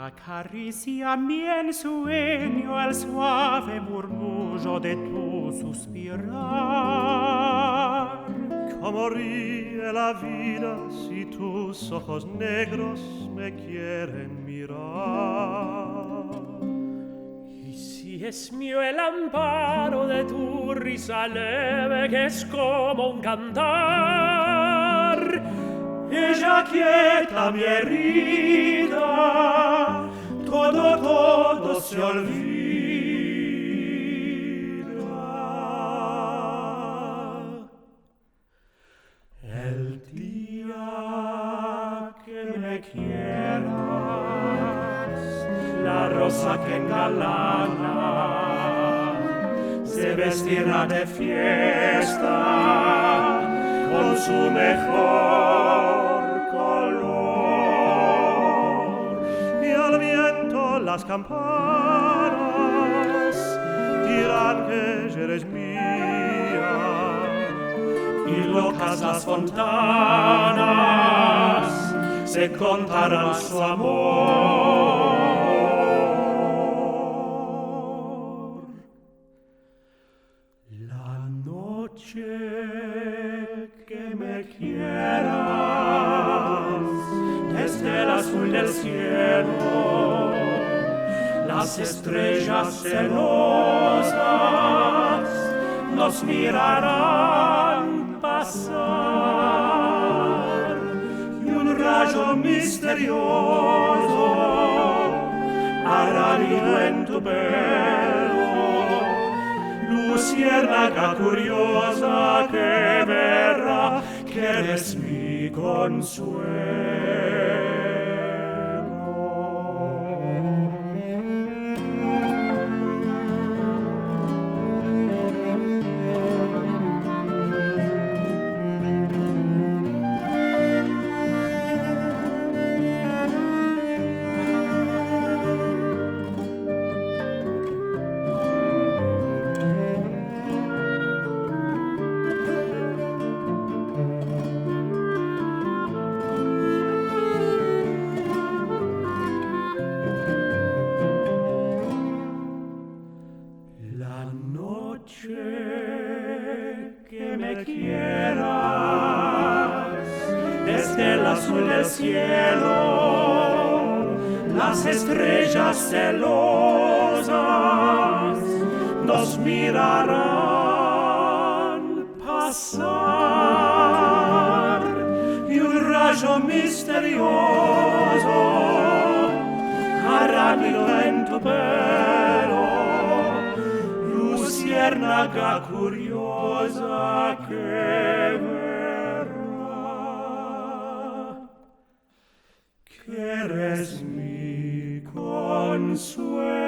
Acaricia mi ensueño al suave murmullo de tu suspirar. Como ríe la vida si tus ojos negros me quieren mirar. Y si es mío el amparo de tu risa leve que es como un cantar, ella quieta mi herida, todo se olvida. El día que me quieras, la rosa que engalana se vestirá de fiesta con su mejor color. Y al viento las campanas dirán que eres mía, y locas las fontanas se contarán su amor. La noche que me quieras, desde el azul del cielo, las estrellas celosas nos mirarán pasar, y un rayo misterioso hará nido en tu pelo, luciérnaga curiosa que verá que eres mi consuelo. La noche que me quieras, desde el azul del cielo, las estrellas celosas nos mirarán pasar, y un rayo misterioso hará nido en tu pelo, luciérnaga curiosa que verá que eres mi consuelo.